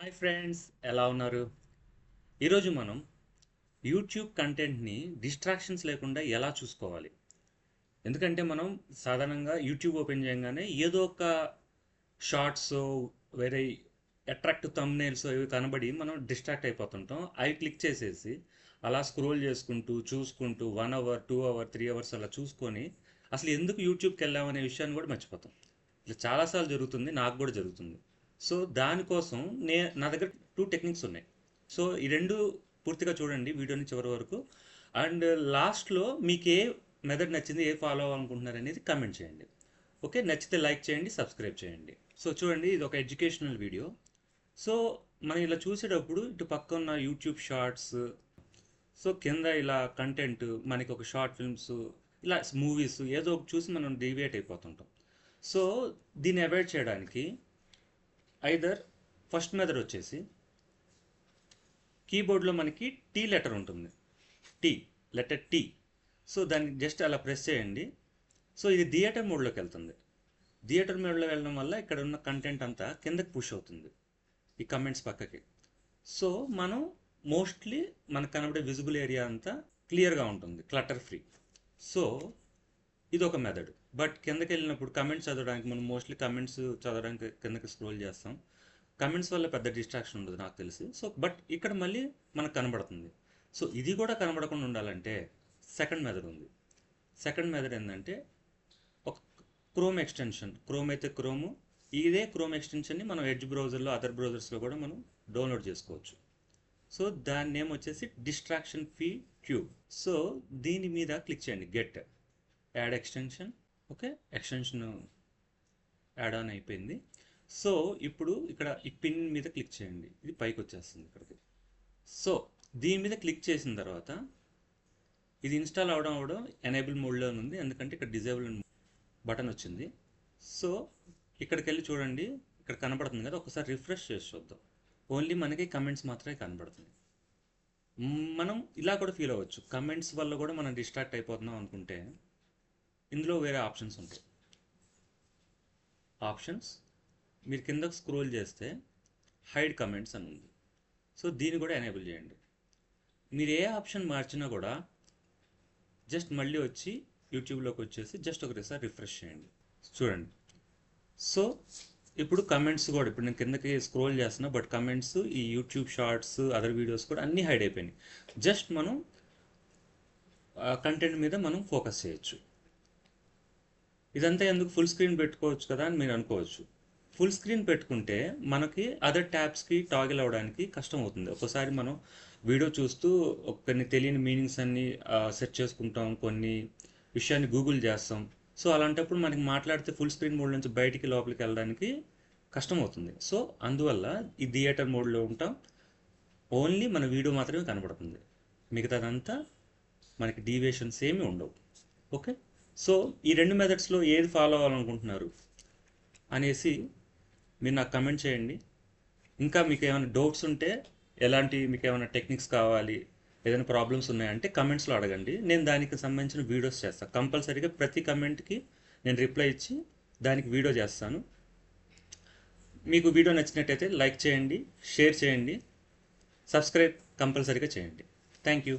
Hi friends, ఎలా ఉన్నారు? ఈరోజు మనం యూట్యూబ్ కంటెంట్ని డిస్ట్రాక్షన్స్ లేకుండా ఎలా చూసుకోవాలి. ఎందుకంటే మనం సాధారణంగా యూట్యూబ్ ఓపెన్ చేయగానే ఏదో ఒక షార్ట్స్, వేరే అట్రాక్టివ్ థంబ్నైల్స్ ఇవి కనబడి మనం డిస్ట్రాక్ట్ అయిపోతుంటాం. అవి క్లిక్ చేసేసి అలా స్క్రోల్ చేసుకుంటూ చూసుకుంటూ 1 అవర్ 2 అవర్ 3 అవర్స్ అలా చూసుకొని అసలు ఎందుకు యూట్యూబ్కి వెళ్ళామనే విషయాన్ని కూడా మర్చిపోతాం. ఇట్లా చాలాసార్లు జరుగుతుంది, నాకు కూడా జరుగుతుంది. సో దానికోసం నా దగ్గర టూ టెక్నిక్స్ ఉన్నాయి. సో ఈ రెండు పూర్తిగా చూడండి వీడియోని చివరి వరకు. అండ్ లాస్ట్లో మీకు ఏ మెథడ్ నచ్చింది, ఏ ఫాలో అవ్వాలనుకుంటున్నారు అనేది కమెంట్ చేయండి. ఓకే, నచ్చితే లైక్ చేయండి, సబ్స్క్రైబ్ చేయండి. సో చూడండి, ఇది ఒక ఎడ్యుకేషనల్ వీడియో. సో మనం ఇలా చూసేటప్పుడు ఇటు పక్క ఉన్న యూట్యూబ్ షార్ట్స్, సో కింద ఇలా కంటెంట్ మనకి ఒక షార్ట్ ఫిల్మ్స్, ఇలా మూవీస్ ఏదో ఒకటి చూసి మనం డీవియేట్ అయిపోతుంటాం. సో దీన్ని అవాయిడ్ చేయడానికి ఐదర్ ఫస్ట్ మెథడ్ వచ్చేసి కీబోర్డ్లో మనకి టీ లెటర్ ఉంటుంది, టీ లెటర్ టీ. సో దాన్ని జస్ట్ అలా ప్రెస్ చేయండి. సో ఇది థియేటర్ మోడ్లోకి వెళ్తుంది. థియేటర్ మోడ్లో వెళ్ళడం వల్ల ఇక్కడ ఉన్న కంటెంట్ అంతా కిందకి పుష్ అవుతుంది, ఈ కమెంట్స్ పక్కకి. సో మనం మోస్ట్లీ మనకు కనబడే విజిబుల్ ఏరియా అంతా క్లియర్గా ఉంటుంది, క్లటర్ ఫ్రీ. సో ఇది ఒక మెథడ్. బట్ కిందకి వెళ్ళినప్పుడు కమెంట్స్ చదవడానికి మనం మోస్ట్లీ కమెంట్స్ చదవడానికి కిందకి స్క్రోల్ చేస్తాం. కమెంట్స్ వల్ల పెద్ద డిస్ట్రాక్షన్ ఉండదు నాకు తెలిసి. సో బట్ ఇక్కడ మళ్ళీ మనకు కనబడుతుంది. సో ఇది కూడా కనబడకుండా ఉండాలంటే సెకండ్ మెథడ్ ఉంది. సెకండ్ మెథడ్ ఏంటంటే ఒక క్రోమ్ ఎక్స్టెన్షన్, క్రోమ్ అయితే క్రోము, ఇదే క్రోమ్ ఎక్స్టెన్షన్ని మనం ఎడ్జ్ బ్రౌజర్లో, అదర్ బ్రౌజర్స్లో కూడా మనం డౌన్లోడ్ చేసుకోవచ్చు. సో దాని నేమ్ వచ్చేసి డిస్ట్రాక్షన్ ఫ్రీ ట్యూబ్. సో దీని మీద క్లిక్ చేయండి, get add extension. Okay, extension add on అయిపోయింది. సో ఇప్పుడు ఇక్కడ ఈ పిన్ మీద క్లిక్ చేయండి, ఇది పైకి వచ్చేస్తుంది ఇక్కడికి. సో దీని మీద క్లిక్ చేసిన తర్వాత ఇది ఇన్స్టాల్ అవడం ఎనేబుల్ మోడ్లో ఉంది, ఎందుకంటే ఇక్కడ డిజేబుల్ బటన్ వచ్చింది. సో ఇక్కడికి వెళ్ళి చూడండి, ఇక్కడ కనబడుతుంది కదా, ఒకసారి రిఫ్రెష్ చేసి చూద్దాం. ఓన్లీ మనకి కమెంట్స్ మాత్రమే కనబడుతుంది. మనం ఇలా కూడా ఫీల్ అవ్వచ్చు, కమెంట్స్ వల్ల కూడా మనం డిస్ట్రాక్ట్ అయిపోతున్నాం అనుకుంటే ఇందులో వేరే ఆప్షన్స్ ఉంటాయి. ఆప్షన్స్ మీరు కిందకు స్క్రోల్ చేస్తే హైడ్ కమెంట్స్ అని ఉంది. సో దీన్ని కూడా ఎనేబుల్ చేయండి. మీరు ఏ ఆప్షన్ మార్చినా కూడా జస్ట్ మళ్ళీ వచ్చి యూట్యూబ్లోకి వచ్చేసి జస్ట్ ఒకసారి రిఫ్రెష్ చేయండి, చూడండి. సో ఇప్పుడు కమెంట్స్ కూడా, ఇప్పుడు నేను కిందకి స్క్రోల్ చేస్తున్నా, బట్ కమెంట్స్, ఈ యూట్యూబ్ షార్ట్స్, అదర్ వీడియోస్ కూడా అన్నీ హైడ్ అయిపోయినాయి. జస్ట్ మనం కంటెంట్ మీద మనం ఫోకస్ చేయొచ్చు. ఇదంతా ఎందుకు, ఫుల్ స్క్రీన్ పెట్టుకోవచ్చు కదా అని మీరు అనుకోవచ్చు. ఫుల్ స్క్రీన్ పెట్టుకుంటే మనకి అదర్ ట్యాబ్స్కి టాగిల్ అవ్వడానికి కష్టం అవుతుంది. ఒక్కోసారి మనం వీడియో చూస్తూ కొన్ని తెలియని మీనింగ్స్ అన్ని సెట్ చేసుకుంటాం, కొన్ని విషయాన్ని గూగుల్ చేస్తాం. సో అలాంటప్పుడు మనకి మాట్లాడితే ఫుల్ స్క్రీన్ మోడ్ నుంచి బయటికి లోపలికి వెళ్ళడానికి కష్టం అవుతుంది. సో అందువల్ల ఈ థియేటర్ మోడ్లో ఉంటాం, ఓన్లీ మన వీడియో మాత్రమే కనబడుతుంది, మిగతాదంతా మనకి డీవియేషన్స్ ఏమీ ఉండవు. ఓకే, సో ఈ రెండు మెథడ్స్లో ఏది ఫాలో అవ్వాలనుకుంటున్నారు అనేసి మీరు నాకు కమెంట్ చేయండి. ఇంకా మీకు ఏమైనా డౌట్స్ ఉంటే, మీకు ఏమైనా టెక్నిక్స్ కావాలి, ఏదైనా ప్రాబ్లమ్స్ ఉన్నాయంటే కమెంట్స్లో అడగండి, నేను దానికి సంబంధించిన వీడియోస్ చేస్తాను. కంపల్సరీగా ప్రతి కమెంట్కి నేను రిప్లై ఇచ్చి దానికి వీడియో చేస్తాను. మీకు వీడియో నచ్చినట్టయితే లైక్ చేయండి, షేర్ చేయండి, సబ్స్క్రైబ్ కంపల్సరీగా చేయండి. Thank you.